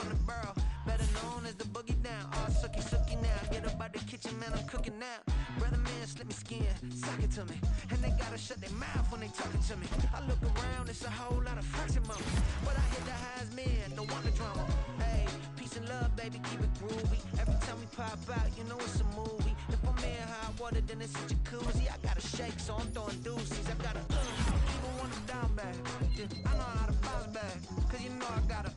from the borough, better known as the boogie down. All sookie now, get up out the kitchen, man, I'm cooking now. Brother man, slip me skin, suck it to me. And they gotta shut their mouth when they talking to me. I look around, it's a whole lot of friction moments, but I hit the highs, man, don't want the drama. Hey, peace and love, baby, keep it groovy. Every time we pop out, you know it's a movie. If I'm in hot water, then it's a jacuzzi. I gotta shake, so I'm throwing deuces. I gotta even when I'm down bad. Yeah, I know how to bounce back, cause you know I gotta.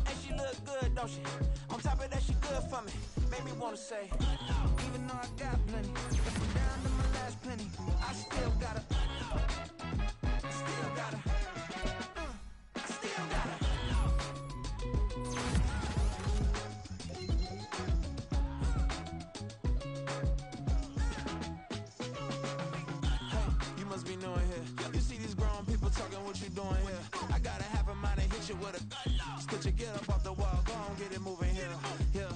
And she look good, don't she? On top of that, she good for me. Made me wanna say, even though I got plenty, if I'm down to my last penny, I still gotta. I still gotta. I still gotta. Hey, you must be new in here. You see these grown people talking, what you doing here? I gotta have a mind and hit you with a. Stitch you, get up off the wall, go on, get it moving here. Yeah,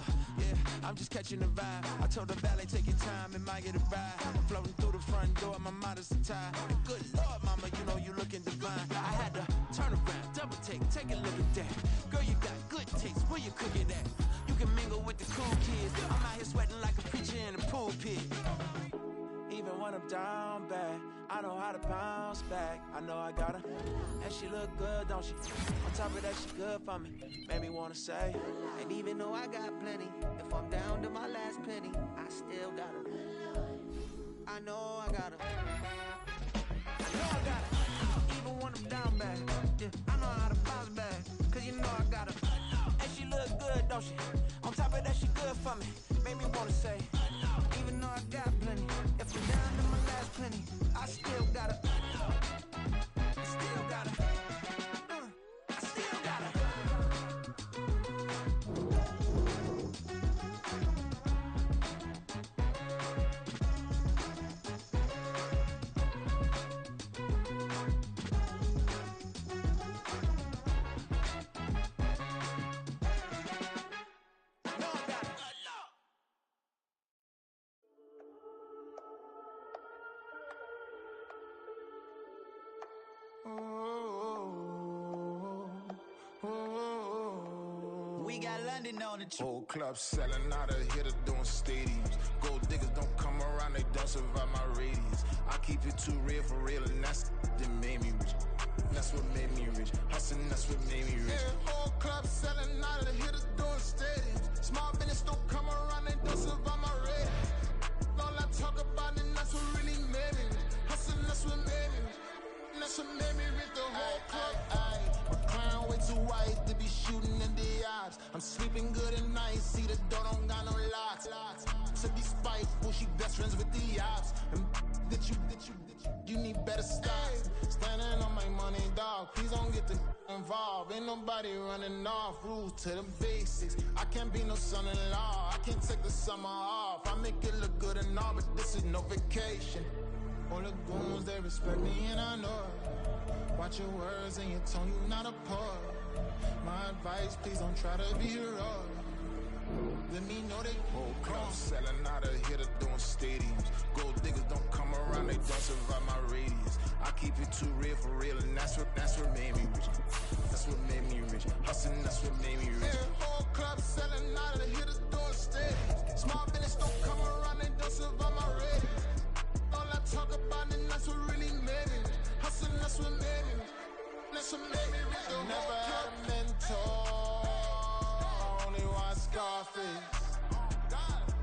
I'm just catching the vibe. I told the valet, take your time, it might get a ride. Floating through the front door, my modest attire. Good Lord, mama, you know you looking divine. I had to turn around, double take a look at that. Girl, you got good taste, where you cook it at? You can mingle with the cool kids. I'm out here sweating like a preacher in a pulpit. Even when I'm down bad, I know how to bounce back. I know I gotta. And she look good, don't she? On top of that, she good for me. Made me wanna say. And even though I got plenty, if I'm down to my last penny, I still gotta. I know I gotta. I know I gotta. Even when I'm down bad, yeah, I know how to bounce back, cause you know I gotta. And she look good, don't she? On top of that, she good for me. Made me wanna say. Even though I got plenty, if I'm down to my last penny, I still gotta. I still gotta. I still gotta. We got London on the trip. Whole club selling out of hitter doing stadiums. Gold diggers don't come around, they don't survive my radius. I keep it too real for real, and that's that made me rich. That's what made me rich. Hustling, that's what made me rich. Yeah, whole club selling out of the hitters doing stadiums. Small business don't come around, they don't survive my radius. All I talk about, and that's what really made me rich. Hustling, that's what made me rich. And that's what made me rich. The whole club. My crown way too white to be shooting in the odds. I'm sleeping good at night, see the door don't got no locks. To be spiteful, she best friends with the ops. And you need better stop. Standing on my money, dog. Please don't get the involved. Ain't nobody running off. Rules to the basics. I can't be no son-in-law. I can't take the summer off. I make it look good and all, but this is no vacation. All the goons, they respect me and I know it. Watch your words and your tone, you not a poet. My advice, please don't try to be heroic. Let me know they whole club selling out of hitter doing stadiums. Gold diggers don't come around, they don't survive my radius. I keep it too real for real, and that's what made me rich. That's what made me rich. Hustling, that's what made me rich. Yeah, whole club selling out of the hitters doing stadiums. Small business don't come around, they don't survive my radius. All I talk about, and that's what really made me rich. Hustling, that's what made me rich. That's what made me rich. I never had a mentor. Only one Scarface.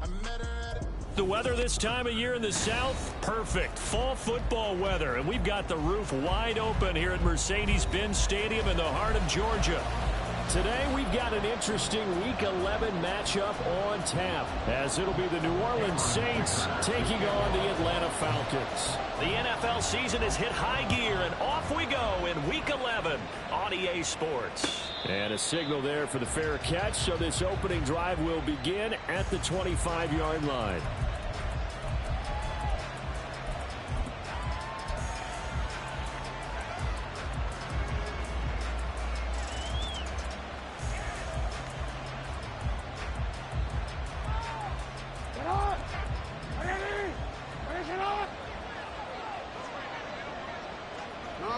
I met her at a The weather this time of year in the South, perfect. Fall football weather, and we've got the roof wide open here at Mercedes-Benz Stadium in the heart of Georgia. Today, we've got an interesting Week 11 matchup on tap, as it'll be the New Orleans Saints taking on the Atlanta Falcons. The NFL season has hit high gear, and off we go in Week 11 on EA Sports. And a signal there for the fair catch, so this opening drive will begin at the 25-yard line.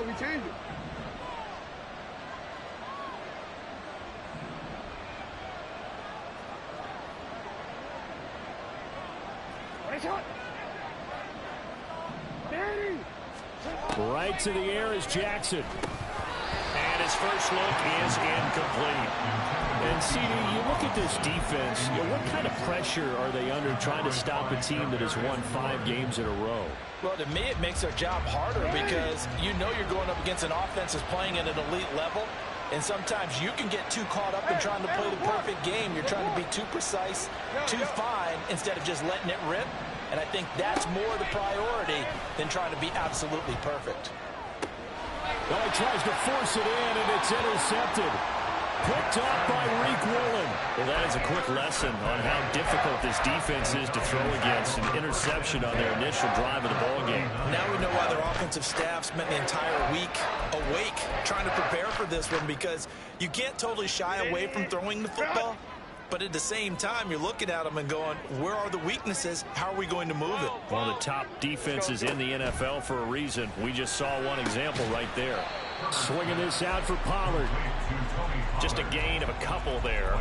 We changed it. Right to the air is Jackson. And his first look is incomplete. And CD, you look at this defense, what kind of pressure are they under trying to stop a team that has won 5 games in a row? Well, to me, it makes their job harder because you know you're going up against an offense that's playing at an elite level. And sometimes you can get too caught up in trying to play the perfect game. You're trying to be too precise, too fine, instead of just letting it rip. And I think that's more the priority than trying to be absolutely perfect. Well, he tries to force it in, and it's intercepted. Picked up by Reek Woolen. Well, that is a quick lesson on how difficult this defense is to throw against. An interception on their initial drive of the ballgame. Now we know why their offensive staff spent the entire week awake trying to prepare for this one, because you can't totally shy away from throwing the football. But at the same time, you're looking at them and going, where are the weaknesses? How are we going to move it? One of the top defenses in the NFL for a reason. We just saw one example right there. Swinging this out for Pollard. Just a gain of a couple there.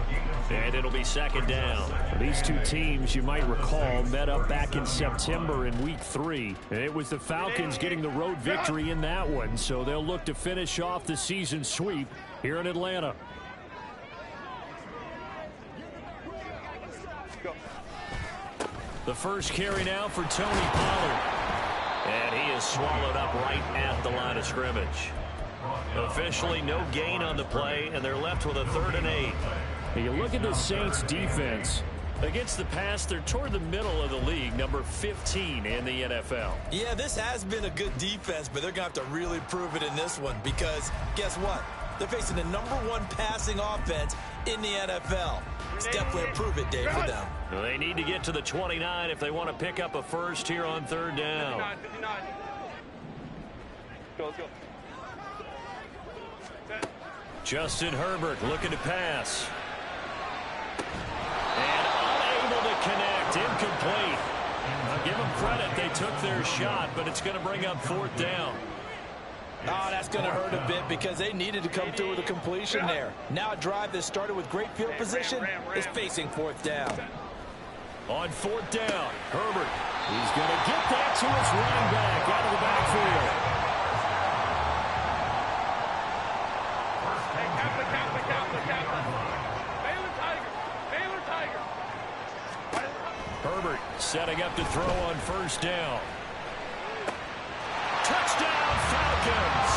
And it'll be second down. These two teams, you might recall, met up back in September in Week 3. It was the Falcons getting the road victory in that one, so they'll look to finish off the season sweep here in Atlanta. The first carry now for Tony Pollard. And he is swallowed up right at the line of scrimmage. Officially no gain on the play, and they're left with a 3rd and 8. You look at the Saints defense. Against the pass, they're toward the middle of the league, number 15 in the NFL. Yeah, this has been a good defense, but they're going to have to really prove it in this one, because guess what? They're facing the #1 passing offense in the NFL. It's definitely a prove it day for them. They need to get to the 29 if they want to pick up a first here on 3rd down. 59. Let's go. Justin Herbert looking to pass. And unable to connect. Incomplete. I'll give them credit. They took their shot, but it's going to bring up 4th down. Oh, that's going to hurt a bit because they needed to come through with a completion there. Now a drive that started with great field position is facing 4th down. On 4th down, Herbert. He's going to get that to his running back out of the backfield. Herbert setting up to throw on 1st down. Touchdown, Falcons.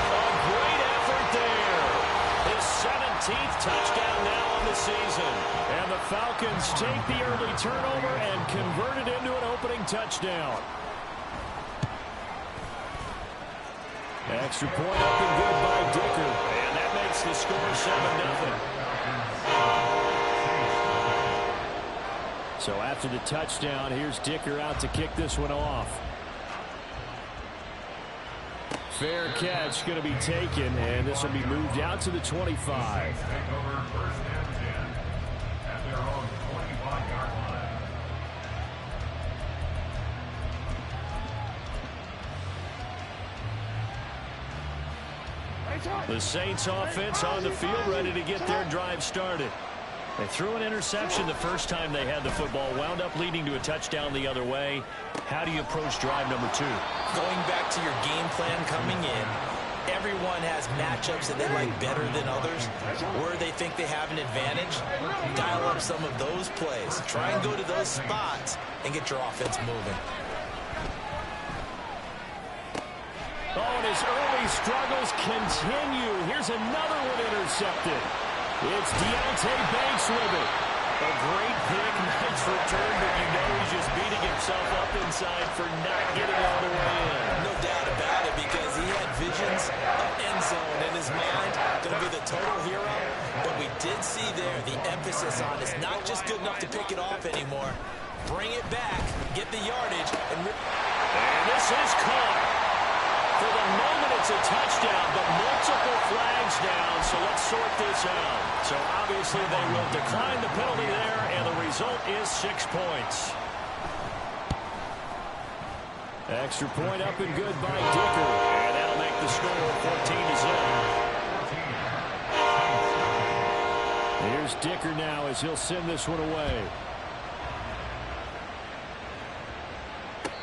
A great effort there. His 17th touchdown now on the season. And the Falcons take the early turnover and convert it into an opening touchdown. Extra point up and good by Dicker. And that makes the score 7-0. So after the touchdown, here's Dicker out to kick this one off. Fair catch going to be taken, and this will be moved out to the 25. The Saints offense on the field ready to get their drive started. They threw an interception the first time they had the football, wound up leading to a touchdown the other way. How do you approach drive number 2? Going back to your game plan coming in, everyone has matchups that they like better than others, where they think they have an advantage. Dial up some of those plays. Try and go to those spots and get your offense moving. Oh, and his early struggles continue. Here's another one intercepted. It's Deontay Banks with it. A great pick, nice return, but you know he's just beating himself up inside for not getting all the way in. No doubt about it, because he had visions of end zone in his mind. Going to be the total hero. But we did see there the emphasis on it's not just good enough to pick it off anymore. Bring it back, get the yardage. And this is caught. For the moment, it's a touchdown, but multiple flags down, so let's sort this out. So obviously they will decline the penalty there, and the result is 6 points. Extra point up and good by Dicker, and that'll make the score 14-0. Here's Dicker now as he'll send this one away.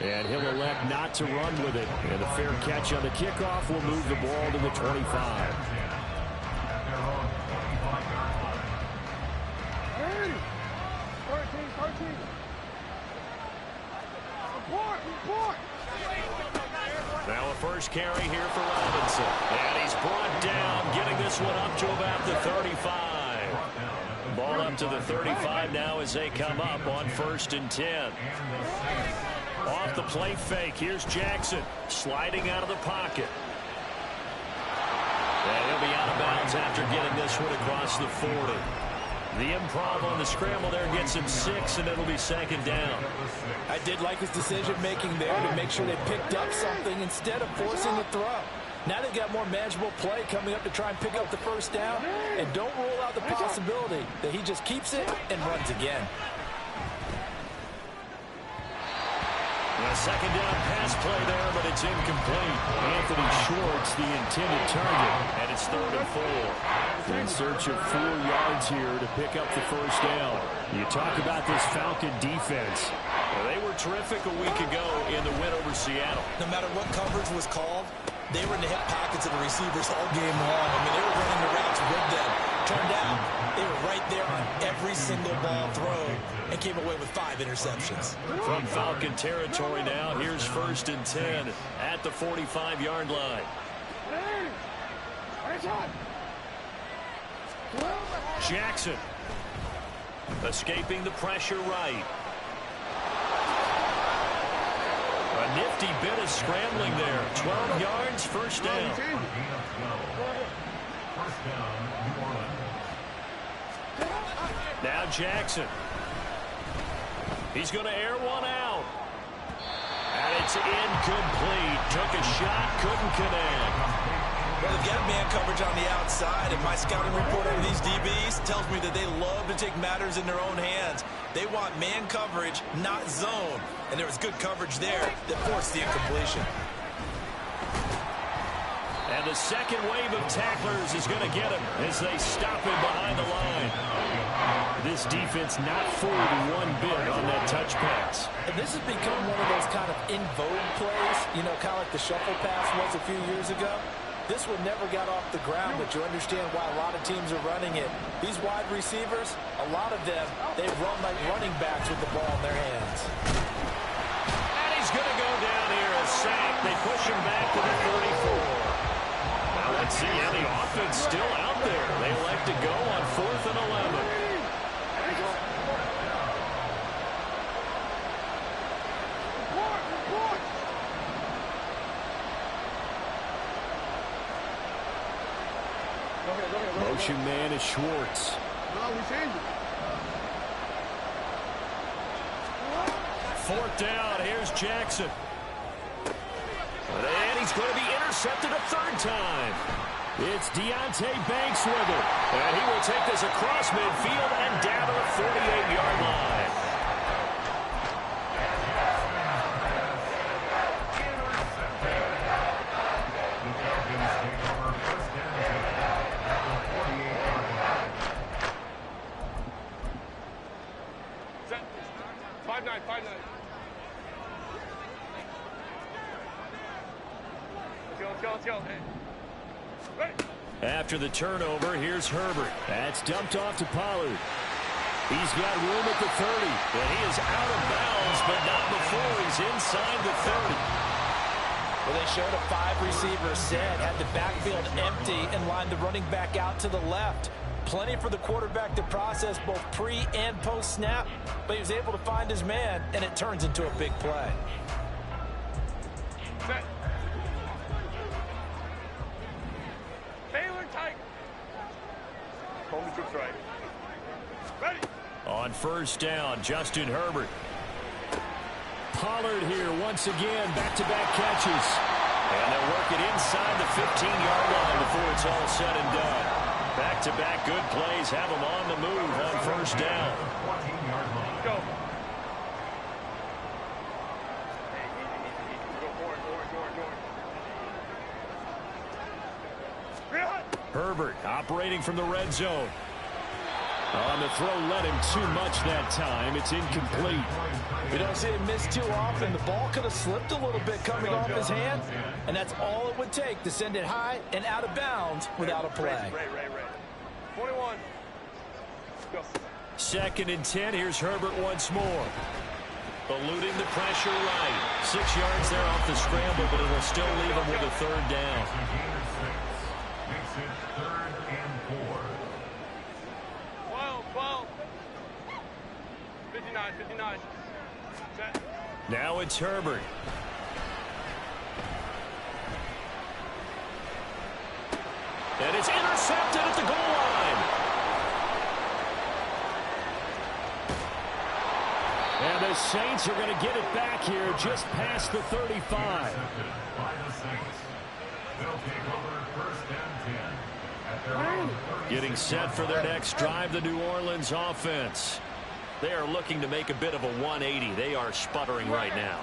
And he'll elect not to run with it. And a fair catch on the kickoff will move the ball to the 25. Now a first carry here for Robinson. And he's brought down, getting this one up to about the 35. Ball up to the 35 now as they come up on 1st and 10. Off the play fake, here's Jackson sliding out of the pocket. And he'll be out of bounds after getting this one across the 40. The improv on the scramble there gets him 6, and it'll be 2nd down. I did like his decision-making there to make sure they picked up something instead of forcing the throw. Now they've got more manageable play coming up to try and pick up the 1st down, and don't rule out the possibility that he just keeps it and runs again. A 2nd down pass play there, but it's incomplete. Anthony Schwartz, the intended target, and it's 3rd and 4. In search of 4 yards here to pick up the 1st down. You talk about this Falcon defense. Well, they were terrific a week ago in the win over Seattle. No matter what coverage was called, they were in the hip pockets of the receivers all game long. I mean, they were running the routes with them. Turned out, they were right there on every single ball thrown and came away with 5 interceptions. From Falcon territory now, here's 1st and 10 at the 45-yard line. Jackson escaping the pressure right. A nifty bit of scrambling there. 12 yards, 1st down. Now Jackson. He's going to air one out. And it's incomplete. Took a shot, couldn't connect. Well, they've got man coverage on the outside, and my scouting report on these DBs tells me that they love to take matters in their own hands. They want man coverage, not zone. And there was good coverage there that forced the incompletion. And the second wave of tacklers is going to get him as they stop him behind the line. This defense not fooled one bit on that touch pass. And this has become one of those kind of in vogue plays, you know, kind of like the shuffle pass was a few years ago. This one never got off the ground, but you understand why a lot of teams are running it. These wide receivers, a lot of them, they run like running backs with the ball in their hands. And he's going to go down here, a sack. They push him back to the 34. Now let's see, the offense still out there. They elect to go on 4th and 11. Motion man is Schwartz. No, we changed it. 4th down, here's Jackson. And he's going to be intercepted a 3rd time. It's Deonte Banks with it. And he will take this across midfield and down to the 48-yard line. After the turnover, here's Herbert. That's dumped off to Pollard. He's got room at the 30, and he is out of bounds, but not before he's inside the 30. Well, they showed a 5-receiver set, had the backfield empty, and lined the running back out to the left. Plenty for the quarterback to process both pre- and post-snap, but he was able to find his man, and it turns into a big play. Set. Taylor tight. Home troops right. Ready. On 1st down, Justin Herbert. Pollard here once again, back-to-back catches. And they'll work it inside the 15-yard line before it's all said and done. Back-to-back good plays have them on the move on 1st down. Go. Herbert operating from the red zone. On the throw, let him too much that time. It's incomplete. We don't see him miss too often. The ball could have slipped a little bit coming off his hand, and that's all it would take to send it high and out of bounds without a play. Right. 21. Go. 2nd and 10. Here's Herbert once more. Eluding the pressure right. 6 yards there off the scramble, but it'll still leave him with a 3rd down. Makes it 3rd and 4. 12. 59. Set. Now it's Herbert. And it's intercepted at the goal line. And the Saints are going to get it back here just past the 35. By the Saints. They'll take over 1st and 10. At their own 30. Getting set for their next drive, the New Orleans offense. They are looking to make a bit of a 180. They are sputtering right now.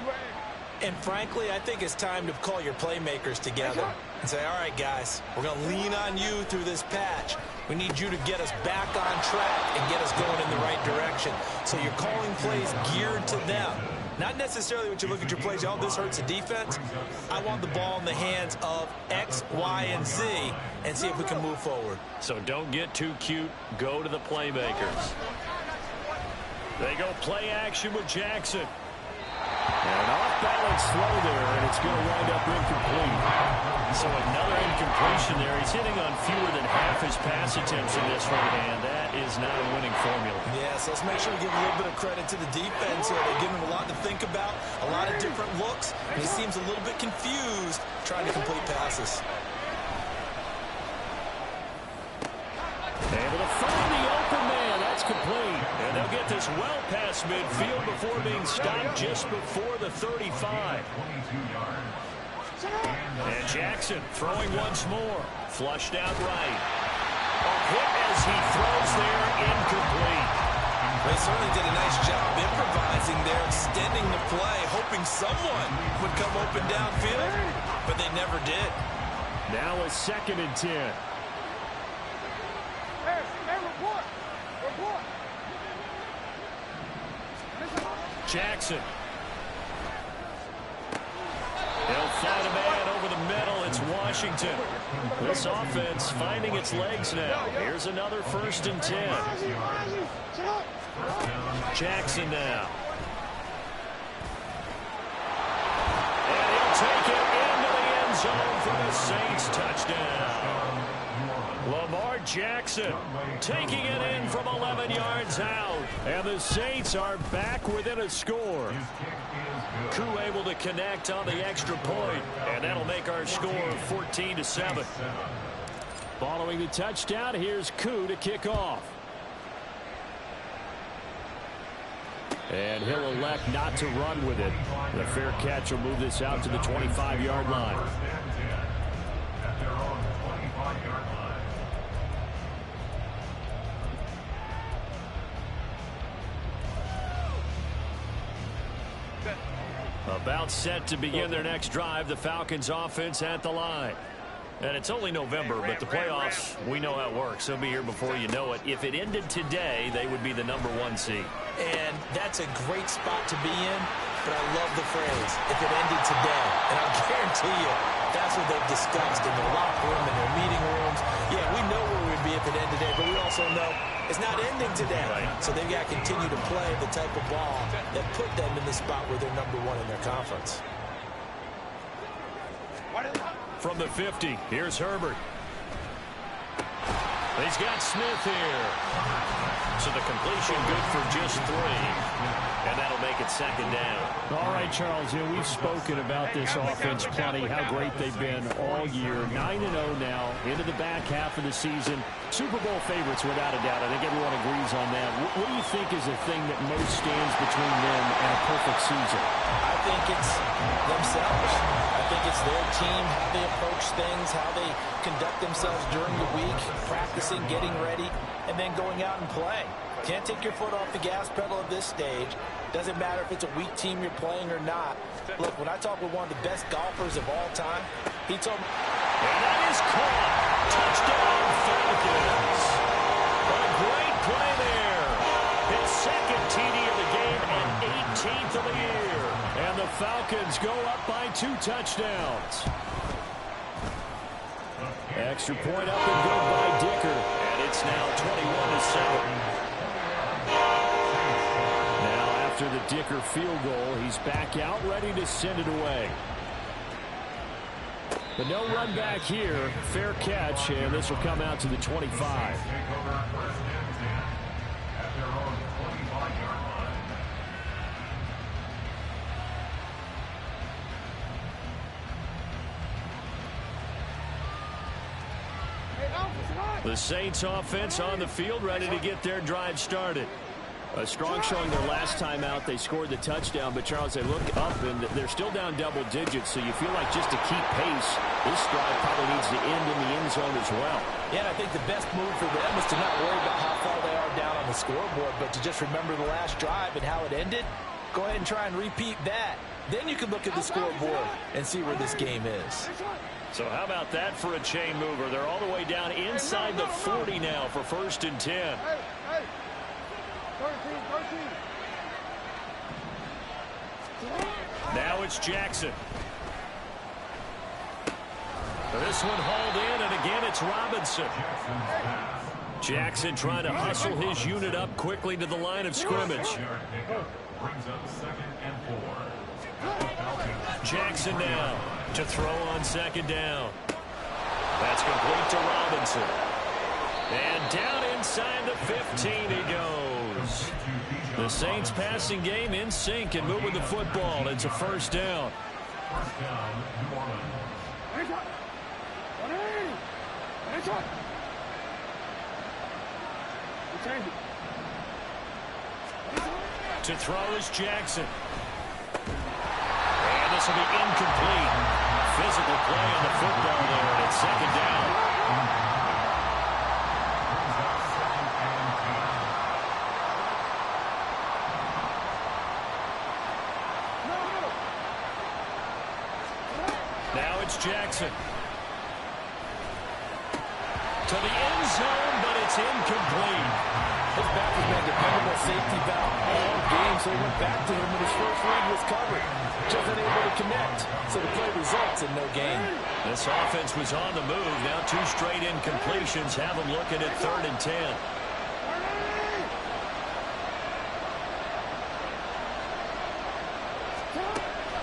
And frankly, I think it's time to call your playmakers together and say, all right, guys, we're going to lean on you through this patch. We need you to get us back on track and get us going in the right direction. So you're calling plays geared to them. Not necessarily when you look at your plays, oh, this hurts the defense. I want the ball in the hands of X, Y, and Z and see if we can move forward. So don't get too cute. Go to the playmakers. They go play action with Jackson. And an off-balance throw there, and it's going to wind up incomplete. So another incompletion there. He's hitting on fewer than half his pass attempts in this one, and that is not a winning formula. Yes, let's make sure we give a little bit of credit to the defense here. They're giving him a lot to think about, a lot of different looks. He seems a little bit confused trying to complete passes. Able to find the open man. That's complete. And they'll get this well past midfield before being stopped just before the 35. And Jackson throwing once more. Flushed out right. A hit as he throws there, incomplete. They certainly did a nice job improvising there, extending the play, hoping someone would come open downfield, but they never did. Now a 2nd and 10. Jackson. They'll find a man over the middle. It's Washington. This offense finding its legs now. Here's another 1st and 10. Jackson now. And he'll take it into the end zone for the Saints touchdown. Lamar Jackson taking it in from 11 yards out. And the Saints are back within a score. Crew able to connect on the extra point, and that'll make our score 14-7. Following the touchdown, here's Koo to kick off. And he'll elect not to run with it. The fair catch will move this out to the 25-yard line. At their own 25-yard line. About set to begin their next drive, the Falcons offense at the line. And it's only November, but the playoffs, we know how it works. They'll be here before you know it. If it ended today, they would be the #1 seed. And that's a great spot to be in, but I love the phrase, if it ended today. And I'll guarantee you, that's what they've discussed in their locker room, in their meeting rooms. Yeah, we know where we'd be if it ended today, but we also know it's not ending today. Right. So they've got to continue to play the type of ball that put them in the spot where they're #1 in their conference. From the 50, here's Herbert. He's got Smith here. So the completion good for just 3. And that'll make it 2nd down. All right, Charles, we've spoken about this offense plenty, how great they've been all year. 9-0 now, into the back half of the season. Super Bowl favorites, without a doubt. I think everyone agrees on that. What do you think is the thing that most stands between them and a perfect season? I think it's themselves. I think it's their team, how they approach things, how they conduct themselves during the week, practicing, getting ready, and then going out and playing. Can't take your foot off the gas pedal at this stage. Doesn't matter if it's a weak team you're playing or not. Look, when I talk with one of the best golfers of all time, he told me... And that is caught. Touchdown, Falcons. A great play Falcons go up by 2 touchdowns. Extra point up and good by Dicker. And it's now 21-7. Now after the Dicker field goal, he's back out ready to send it away. But no run back here. Fair catch, and this will come out to the 25. The Saints offense on the field, ready to get their drive started. A strong showing their last time out. They scored the touchdown, but Charles, they look up and they're still down double digits, so you feel like just to keep pace, this drive probably needs to end in the end zone as well. Yeah, and I think the best move for them is to not worry about how far they are down on the scoreboard, but to just remember the last drive and how it ended. Go ahead and try and repeat that. Then you can look at the scoreboard and see where this game is. So how about that for a chain mover? They're all the way down inside the 40 now for 1st and 10. Now it's Jackson. This one hauled in, and again it's Robinson. Jackson trying to hustle his unit up quickly to the line of scrimmage. Jackson now to throw on 2nd down. That's complete to Robinson. And down inside the 15 he goes. The Saints passing game in sync and moving the football. It's a 1st down. To throw is Jackson. And this will be incomplete. Physical play on the football there, and it's 2nd down. Now it's Jackson. To the end zone, but it's incomplete. His back has been a dependable safety valve all game, so he went back to him when his first read was covered. Just unable to connect, so the play results in no gain. This offense was on the move. Now 2 straight incompletions have them looking at 3rd and 10.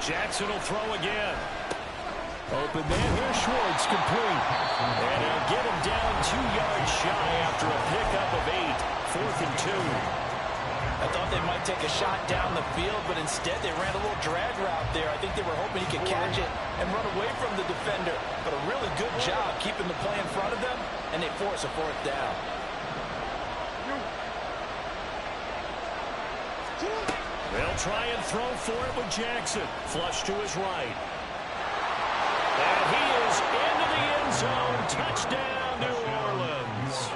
Jackson will throw again. Open man here, Schwartz, complete. And he'll get him down 2 yards shy after a pickup of 8. 4th and 2. I thought they might take a shot down the field, but instead they ran a little drag route there. I think they were hoping he could catch it and run away from the defender. But a really good job keeping the play in front of them, and they force a 4th down. They'll try and throw for it with Jackson. Flush to his right. And he is into the end zone. Touchdown, New Orleans.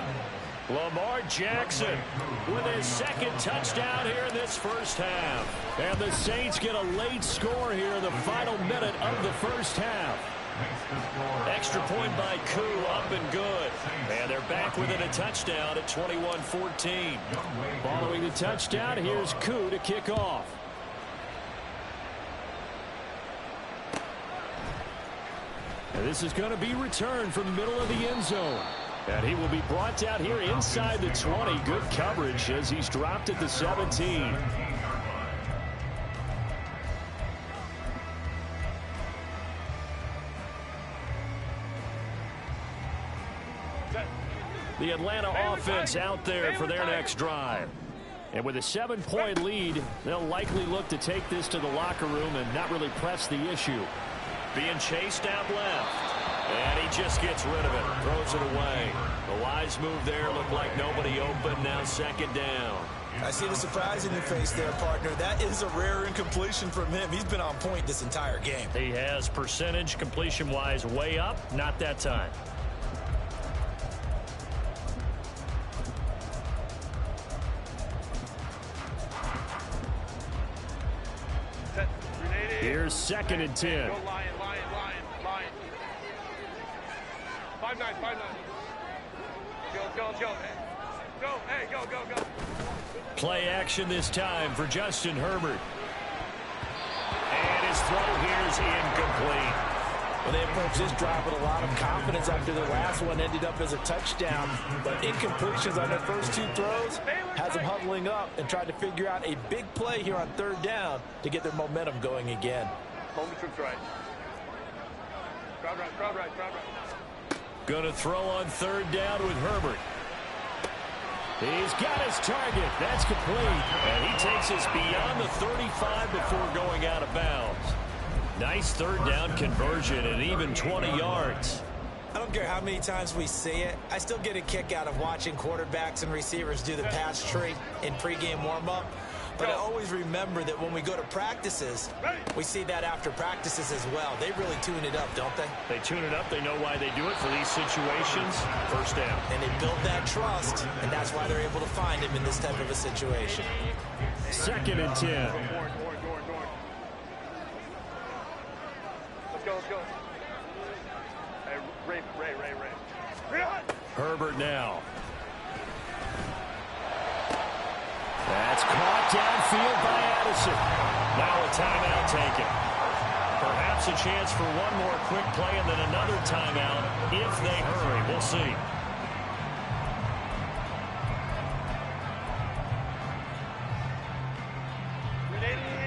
Lamar Jackson with his 2nd touchdown here in this 1st half. And the Saints get a late score here in the final minute of the 1st half. Extra point by Koo, up and good. And they're back within a touchdown at 21-14. Following the touchdown, here's Koo to kick off. And this is going to be returned from the middle of the end zone. And he will be brought down here inside the 20. Good coverage as he's dropped at the 17. The Atlanta offense out there for their next drive. And with a 7-point lead, they'll likely look to take this to the locker room and not really press the issue. Being chased out left. And he just gets rid of it. Throws it away. A wise move there. Looked like nobody open. Now 2nd down. I see the surprise in your face there, partner. That is a rare incompletion from him. He's been on point this entire game. He has percentage completion-wise way up. Not that time. Here's 2nd and 10. Go Lion. 5-9. Go. Play action this time for Justin Herbert. And his throw here is incomplete. Well, they approached this drive with a lot of confidence after their last one ended up as a touchdown. But incompletions on their first two throws has them huddling up and trying to figure out a big play here on third down to get their momentum going again. Home the troops right. Crowd right, crowd right, crowd right. Going to throw on third down with Herbert. He's got his target. That's complete. And he takes us beyond the 35 before going out of bounds. Nice third down conversion and even 20 yards. I don't care how many times we see it. I still get a kick out of watching quarterbacks and receivers do the pass tree in pregame warm-up. But I always remember that when we go to practices, we see that after practices as well. They really tune it up, don't they? They tune it up. They know why they do it for these situations. First down. And they build that trust, and that's why they're able to find him in this type of a situation. 2nd and 10. Let's go, let's go. Hey, Ray. Herbert now. That's caught downfield by Addison. Now a timeout taken. Perhaps a chance for one more quick play and then another timeout if they hurry. We'll see.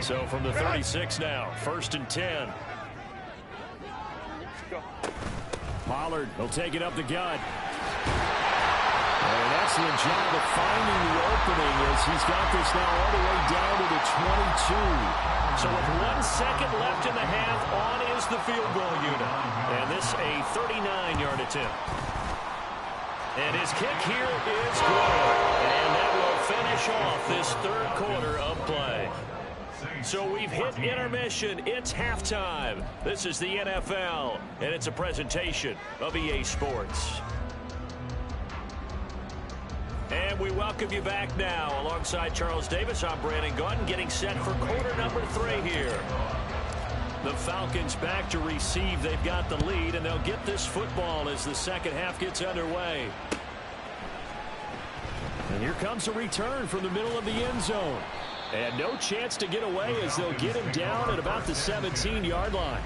So from the 36 now, 1st and 10. Pollard will take it up the gut. An excellent job of finding the opening as he's got this now all the way down to the 22. So with 1 second left in the half, on is the field goal unit. And this a 39-yard attempt. And his kick here is good. And that will finish off this third quarter of play. So we've hit intermission. It's halftime. This is the NFL, and it's a presentation of EA Sports. And we welcome you back now. Alongside Charles Davis, I'm Brandon Gunn, getting set for quarter number 3 here. The Falcons back to receive. They've got the lead, and they'll get this football as the second half gets underway. And here comes a return from the middle of the end zone. And no chance to get away as they'll get him down at about the 17-yard line.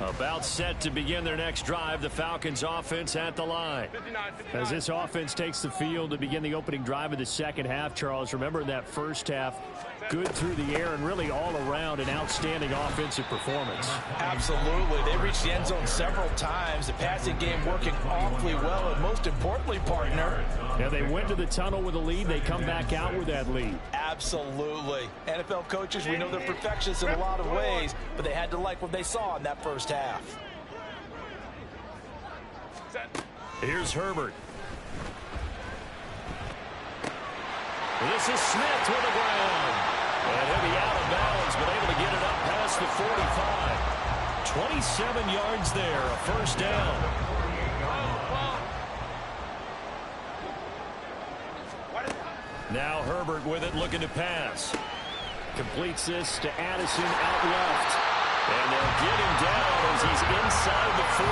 About set to begin their next drive. The Falcons offense at the line. 59. As this offense takes the field to begin the opening drive of the second half, Charles, remember that first half, good through the air and really all around an outstanding offensive performance. Absolutely. They reached the end zone several times. The passing game working awfully well, and most importantly, partner. Yeah, they went to the tunnel with a lead. They come back out with that lead. Absolutely. NFL coaches, we know they're perfectionists in a lot of ways, but they had to like what they saw in that first half. Here's Herbert. This is Smith to the ground. And he'll be out of bounds, but able to get it up past the 45. 27 yards there, a first down. Now Herbert with it, looking to pass. Completes this to Addison out left. And they'll get him down as he's inside the 40.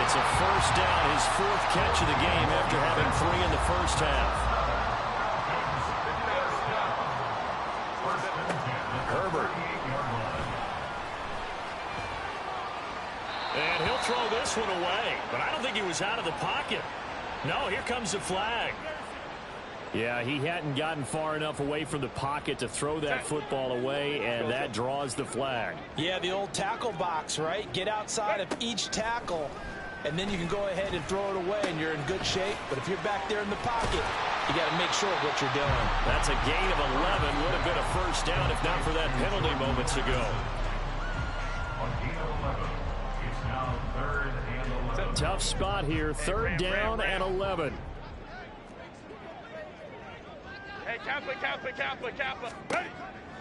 It's a first down, his 4th catch of the game after having 3 in the first half. Herbert. And he'll throw this one away, but I don't think he was out of the pocket. No, here comes the flag. Yeah, he hadn't gotten far enough away from the pocket to throw that football away, and that draws the flag. Yeah, the old tackle box, right? Get outside of each tackle, and then you can go ahead and throw it away, and you're in good shape. But if you're back there in the pocket, you got to make sure of what you're doing. That's a gain of 11. Would have been a first down if not for that penalty moments ago. It's now 3rd and 11. Tough spot here. 3rd down and 11. Hey, Kappa. Ready.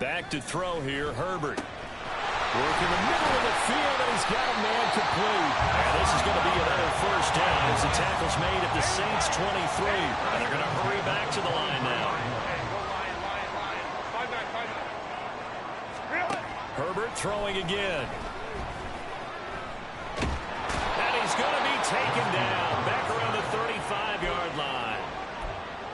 Back to throw here, Herbert. Work in the middle of the field, and he's got a man complete. And this is going to be another first down as the tackle's made at the Saints 23. And they're going to hurry back to the line now. Herbert throwing again. And he's going to be taken down back around the 35-yard line.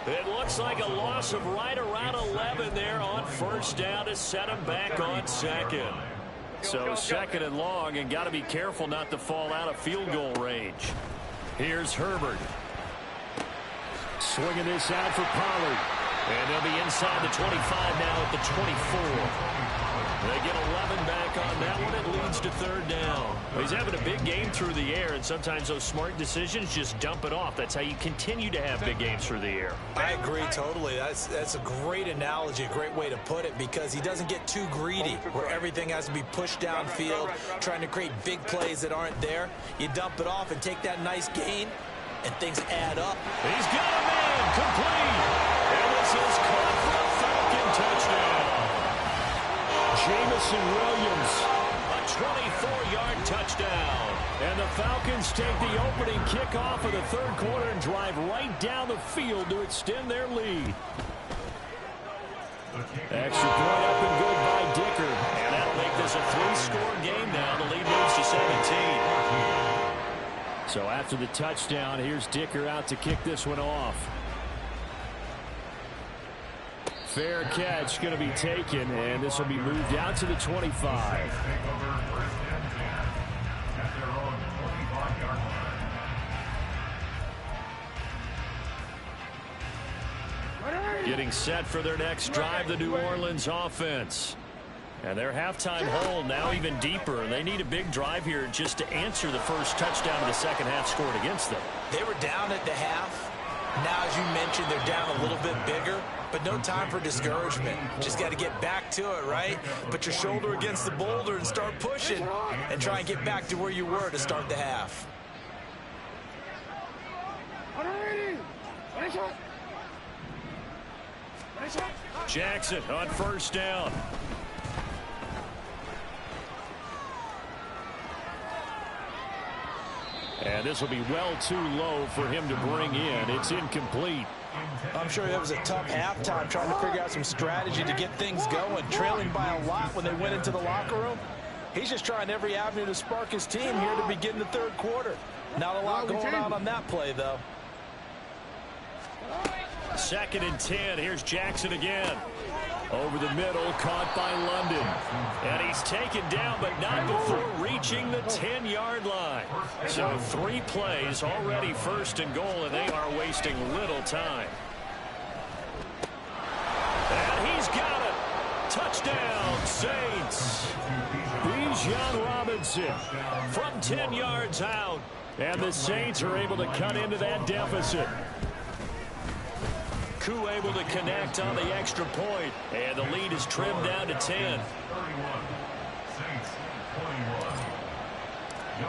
It looks looks like a loss of right around 11 there on first down to set him back on second. So second and long, and got to be careful not to fall out of field goal range. Here's Herbert. Swinging this out for Pollard. And they'll be inside the 25 now at the 24. They get 11 back on that one. It leads to third down. He's having a big game through the air, and sometimes those smart decisions just dump it off. That's how you continue to have big games through the air. I agree totally. That's a great analogy, a great way to put it, because he doesn't get too greedy where everything has to be pushed downfield, trying to create big plays that aren't there. You dump it off and take that nice gain, and things add up. He's got a man complete. And this is caught for a Falcon touchdown. Jamison Williams, a 24-yard touchdown. And the Falcons take the opening kickoff of the third quarter and drive right down the field to extend their lead. Extra point up and good by Dicker. And that'll make this a 3-score game now. The lead moves to 17. So after the touchdown, here's Dicker out to kick this one off. Fair catch going to be taken, and this will be moved out to the 25. Getting set for their next drive, the New Orleans offense. And their halftime hole now even deeper. They need a big drive here just to answer the first touchdown of the second half scored against them. They were down at the half. Now, as you mentioned, they're down a little bit bigger, but no time for discouragement. Just got to get back to it, right? Put your shoulder against the boulder and start pushing and try and get back to where you were to start the half. Jackson on first down. And this will be well too low for him to bring in. It's incomplete. I'm sure it was a tough halftime trying to figure out some strategy to get things going, trailing by a lot when they went into the locker room. He's just trying every avenue to spark his team here to begin the third quarter. Not a lot going on that play, though. Second and 10. Here's Jackson again. Over the middle, caught by London. And he's taken down, but not before reaching the 10-yard line. So 3 plays already first and goal, and they are wasting little time. And he's got it. Touchdown, Saints. Bijan Robinson from 10 yards out. And the Saints are able to cut into that deficit. Koo able to connect on the extra point, and the lead is trimmed down to 10.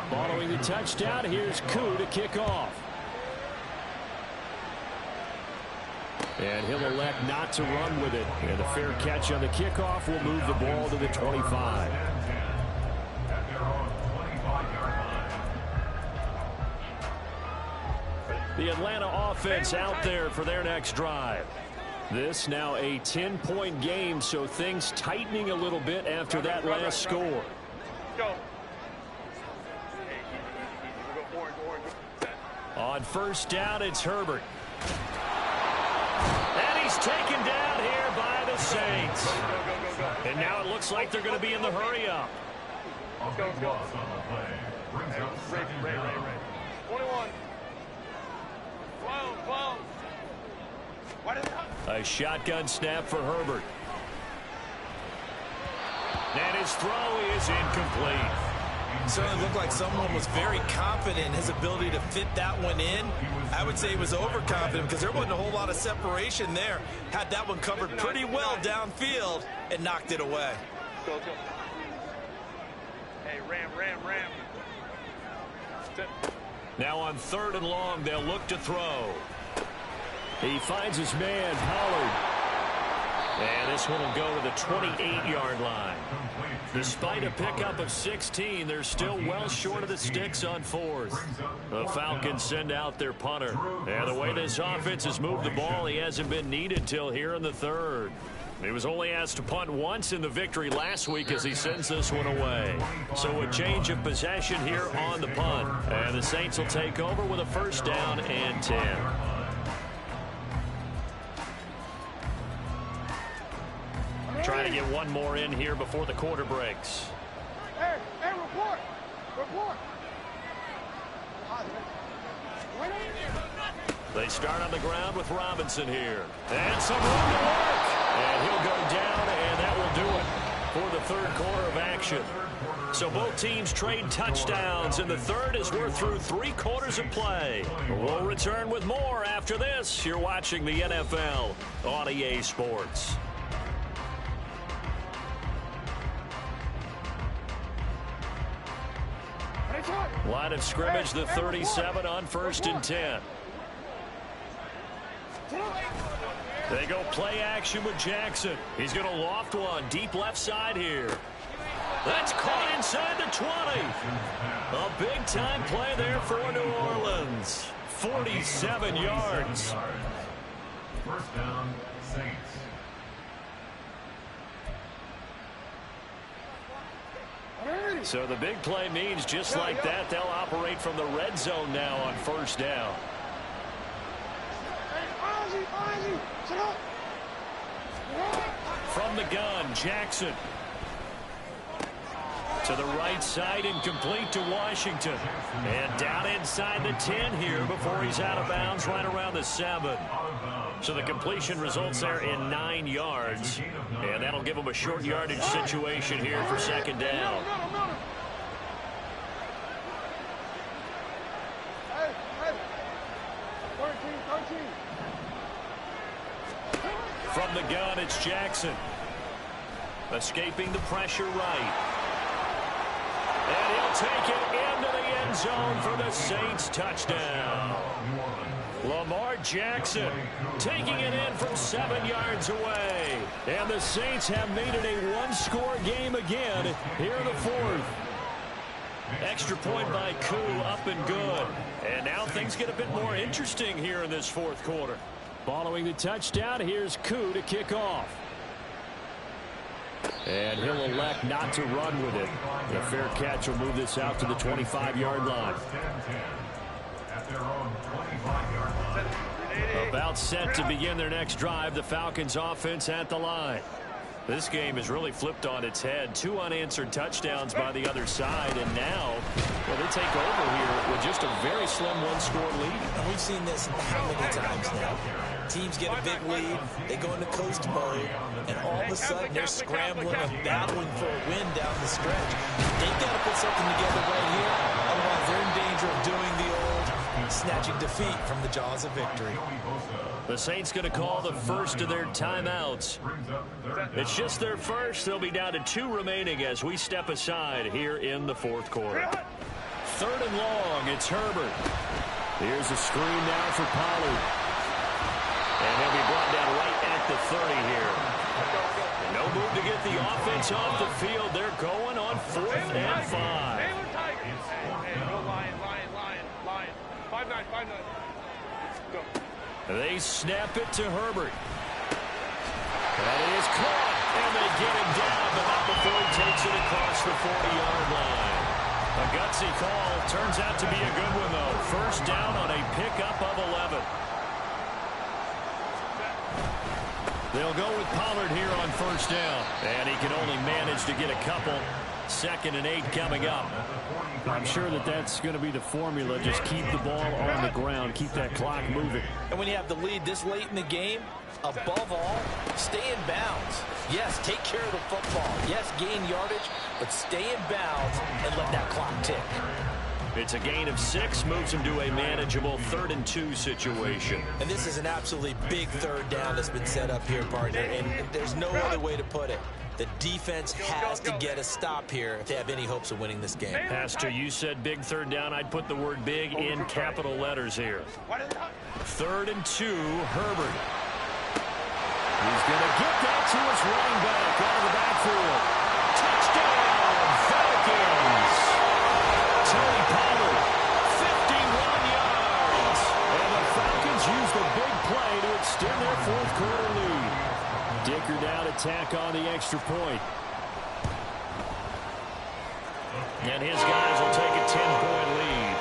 Following the touchdown, here's Koo to kick off. And he'll elect not to run with it. And the fair catch on the kickoff will move the ball to the 25. The Atlanta offense out there for their next drive. This now a 10-point game, so things tightening a little bit after that last score. Go. On first down, it's Herbert. And he's taken down here by the Saints. And now it looks like they're going to be in the hurry up. Let's go. Ray. 21. Whoa. A shotgun snap for Herbert. And his throw is incomplete. Certainly looked like someone was very confident in his ability to fit that one in. I would say he was overconfident because there wasn't a whole lot of separation there. Had that one covered pretty well downfield and knocked it away. Go. Hey, ram. Now on third and long, they'll look to throw. He finds his man, Pollard. And this one will go to the 28-yard line. Despite a pickup of 16, they're still well short of the sticks on fourth. The Falcons send out their punter. And the way this offense has moved the ball, he hasn't been needed till here in the third. He was only asked to punt once in the victory last week as he sends this one away. So a change of possession here on the punt. And the Saints will take over with a first down and 10. Trying to get one more in here before the quarter breaks. Hey, report. They start on the ground with Robinson here. And some room to work. And he'll go down, and that will do it for the third quarter of action. So both teams trade touchdowns, and the third as we're through 3 quarters of play. We'll return with more after this. You're watching the NFL on EA Sports. Line of scrimmage, the 37 on 1st and 10. They go play action with Jackson. He's going to loft one deep left side here. That's caught inside the 20. A big-time play there for New Orleans. 47 yards. First down, Saints. So the big play means just like that, they'll operate from the red zone now on 1st down. From the gun, Jackson. To the right side, incomplete to Washington. And down inside the 10 here before he's out of bounds right around the 7. So the completion results there in 9 yards. And that'll give him a short yardage situation here for 2nd down. From the gun, it's Jackson. Escaping the pressure right. And he'll take it into the end zone for the Saints touchdown. Lamar Jackson taking it in from 7 yards away. And the Saints have made it a one-score game again here in the 4th. Extra point by Koo, up and good. And now things get a bit more interesting here in this 4th quarter. Following the touchdown, here's Koo to kick off. And he'll elect not to run with it. The fair catch will move this out to the 25-yard line. About set to begin their next drive, the Falcons offense at the line. This game is really flipped on its head. 2 unanswered touchdowns by the other side, and now, well, they take over here with just a very slim one-score lead. And we've seen this how many times now? Teams get a big lead, they go into coast mode, and all of a sudden they're scrambling and battling for a win down the stretch. They've got to put something together right here, otherwise they're in danger of doing the old snatching defeat from the jaws of victory. The Saints going to call the first of their timeouts. It's just their first. They'll be down to 2 remaining as we step aside here in the 4th quarter. 3rd and long, it's Herbert. Here's a screen now for Pollard. And he'll be brought down right at the 30 here. No move to get the offense off the field. They're going on 4th and 5. Go Lion. 5-9. Go. They snap it to Herbert. That is caught, and they get him down, but not before he takes it across the 40-yard line. A gutsy call. Turns out to be a good one, though. 1st down on a pickup of 11. They'll go with Pollard here on 1st down. And he can only manage to get a couple. 2nd and 8 coming up. I'm sure that's going to be the formula. Just keep the ball on the ground. Keep that clock moving. And when you have the lead this late in the game, above all, stay in bounds. Yes, take care of the football. Yes, gain yardage, but stay in bounds and let that clock tick. It's a gain of 6, moves him to a manageable 3rd and 2 situation. And this is an absolutely big 3rd down that's been set up here, partner, and there's no other way to put it. The defense has to get a stop here if they have any hopes of winning this game. Pastor, you said big 3rd down. I'd put the word big in capital letters here. 3rd and 2, Herbert. He's going to get that to his running back out of the backfield. Touchdown, Falcons! Tony Pollard, 51 yards. And the Falcons use the big play to extend their 4th quarter lead. Dicker now to tack on the extra point. And his guys will take a 10-point lead.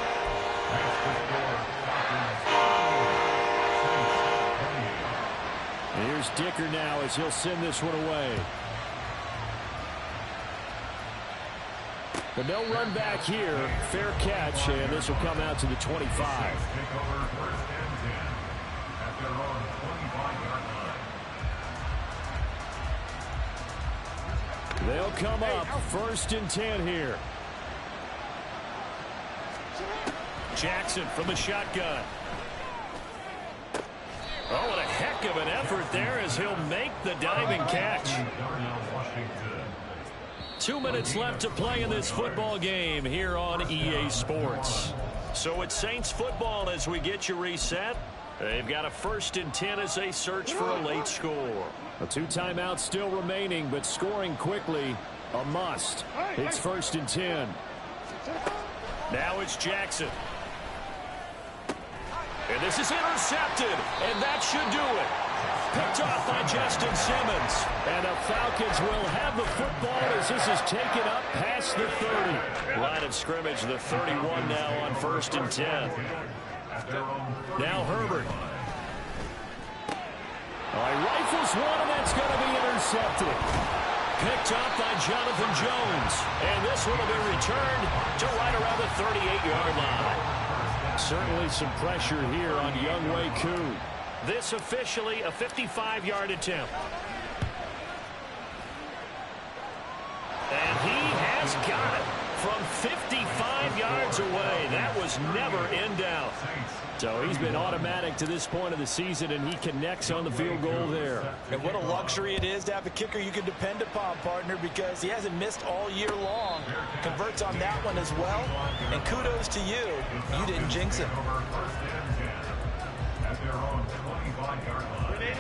And here's Dicker now as he'll send this one away. But no run back here. Fair catch, and this will come out to the 25. They'll come up 1st and 10 here. Jackson from the shotgun. Oh, what a heck of an effort there as he'll make the diving catch. 2 minutes left to play in this football game here on EA Sports. So it's Saints football as we get you reset. They've got a 1st and 10 as they search for a late score. 2 timeouts still remaining, but scoring quickly a must. It's 1st and 10. Now it's Jackson. And this is intercepted, and that should do it. Picked off by Justin Simmons. And the Falcons will have the football as this is taken up past the 30. Line of scrimmage, the 31 now on 1st and 10. Now Herbert. He rifles one, and that's going to be intercepted. Picked up by Jonathan Jones. And this one will be returned to right around the 38-yard line. Certainly some pressure here on Younghoe Koo. This officially a 55-yard attempt. And he has got it from 55 yards away. That was never in doubt. So he's been automatic to this point of the season, and he connects on the field goal there. And what a luxury it is to have a kicker you can depend upon, partner, because he hasn't missed all year long. Converts on that one as well. And kudos to you. You didn't jinx him.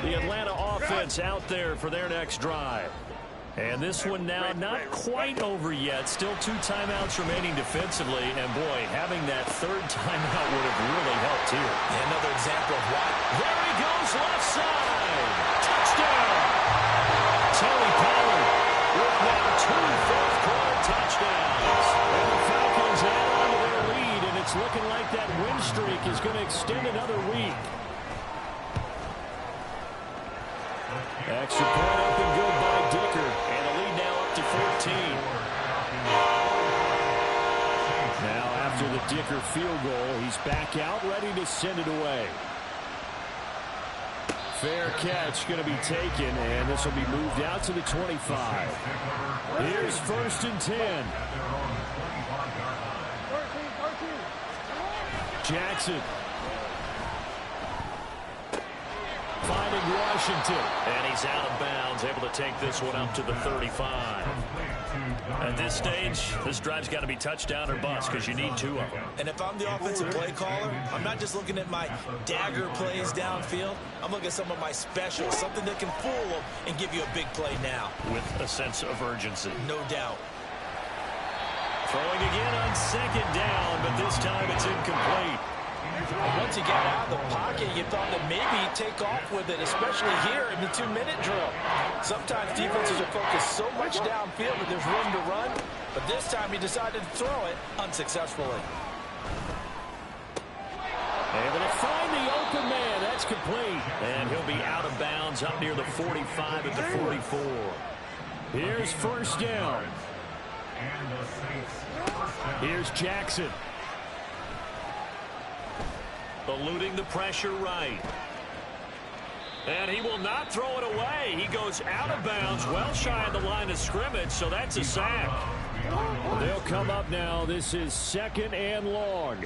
The Atlanta offense out there for their next drive. And this one now not quite over yet. Still 2 timeouts remaining defensively. And, boy, having that 3rd timeout would have really helped here. And another example of why. There he goes, left side. Touchdown. Tony Pollard with now 2 fourth-quarter touchdowns. And the Falcons add on to their lead, and it's looking like that win streak is going to extend another week. Extra point up and good by Dicker. And the lead now up to 14. Now after the Dicker field goal, he's back out, ready to send it away. Fair catch going to be taken, and this will be moved out to the 25. Here's 1st and 10. Jackson. Finding Washington. And he's out of bounds, able to take this one up to the 35. At this stage, this drive's got to be touchdown or bust because you need 2 of them. And if I'm the offensive play caller, I'm not just looking at my dagger plays downfield. I'm looking at some of my specials, something that can fool them and give you a big play now. With a sense of urgency. No doubt. Throwing again on 2nd down, but this time it's incomplete. Once he got out of the pocket, you thought that maybe he'd take off with it, especially here in the 2-minute drill. Sometimes defenses are focused so much downfield that there's room to run, but this time he decided to throw it unsuccessfully. Able to find the open man. That's complete. And he'll be out of bounds up near the 45 at the 44. Here's 1st down. Here's Jackson. Eluding the pressure right. And he will not throw it away. He goes out of bounds, well shy of the line of scrimmage, so that's a sack. They'll come up now. This is 2nd and long.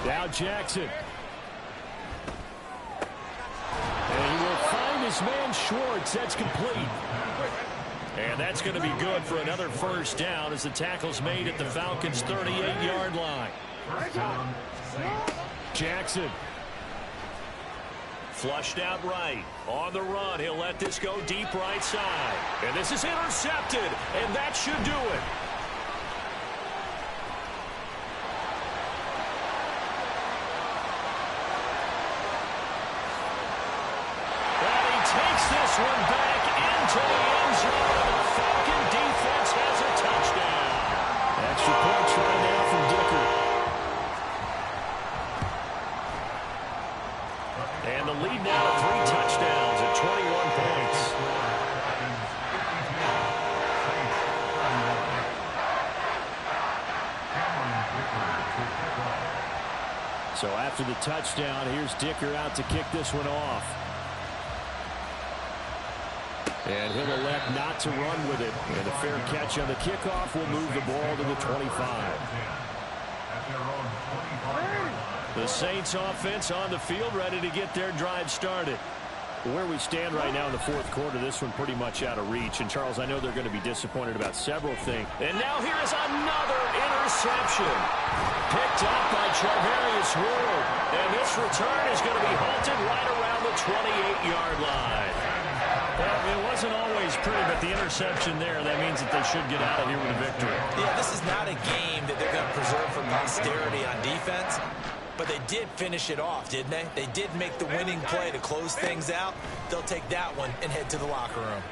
Now Jackson. And he will find his man Schwartz. That's complete. And that's going to be good for another 1st down as the tackle's made at the Falcons' 38-yard line. Jackson. Flushed out right. On the run, he'll let this go deep right side. And this is intercepted, and that should do it. And he takes this one back into the end zone. The Falcon defense has a touchdown. Extra point try now from Dicker. And the lead now to 3 touchdowns, a So after the touchdown, here's Dicker out to kick this one off. And he'll elect not to run with it. And a fair catch on the kickoff will move the ball to the 25. The Saints offense on the field, ready to get their drive started. Where we stand right now in the fourth quarter, this one pretty much out of reach. And, Charles, I know they're going to be disappointed about several things. And now here is another interception. Picked up by Charvarius Ward. And this return is going to be halted right around the 28-yard line. Well, it wasn't always pretty, but the interception there, that means that they should get out of here with a victory. Yeah, this is not a game that they're going to preserve for posterity on defense. But they did finish it off, didn't they? They did make the winning play to close things out. They'll take that one and head to the locker room.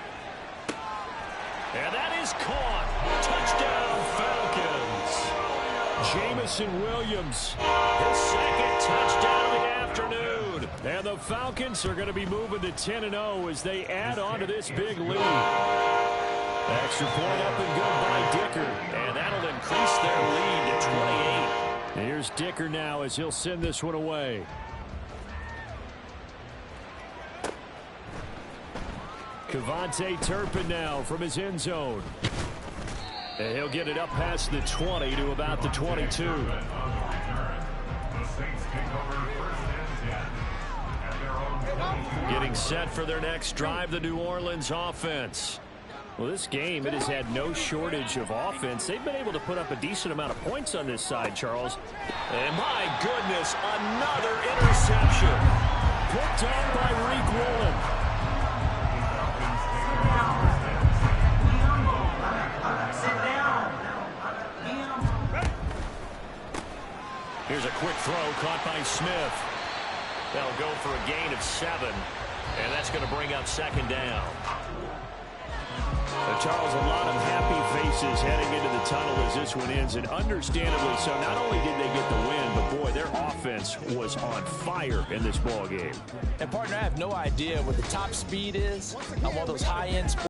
And that is caught. Touchdown, Falcons. Jamison Williams, his second touchdown of the afternoon. And the Falcons are going to be moving to 10-0 as they add on to this big lead. Extra point up and good by Dicker. And that'll increase their lead to 28. Here's Dicker now as he'll send this one away. Kevontae Turpin now from his end zone. And he'll get it up past the 20 to about the 22. Getting set for their next drive, the New Orleans offense. Well, this game, it has had no shortage of offense. They've been able to put up a decent amount of points on this side, Charles. And my goodness, another interception. Picked up by Reek Woolen. Here's a quick throw caught by Smith. They'll go for a gain of 7. And that's going to bring up second down. Charles, a lot of happy faces heading into the tunnel as this one ends, and understandably so. Not only did they get the win, but boy, their offense was on fire in this ball game. And partner, I have no idea what the top speed is on one of those high-end sports.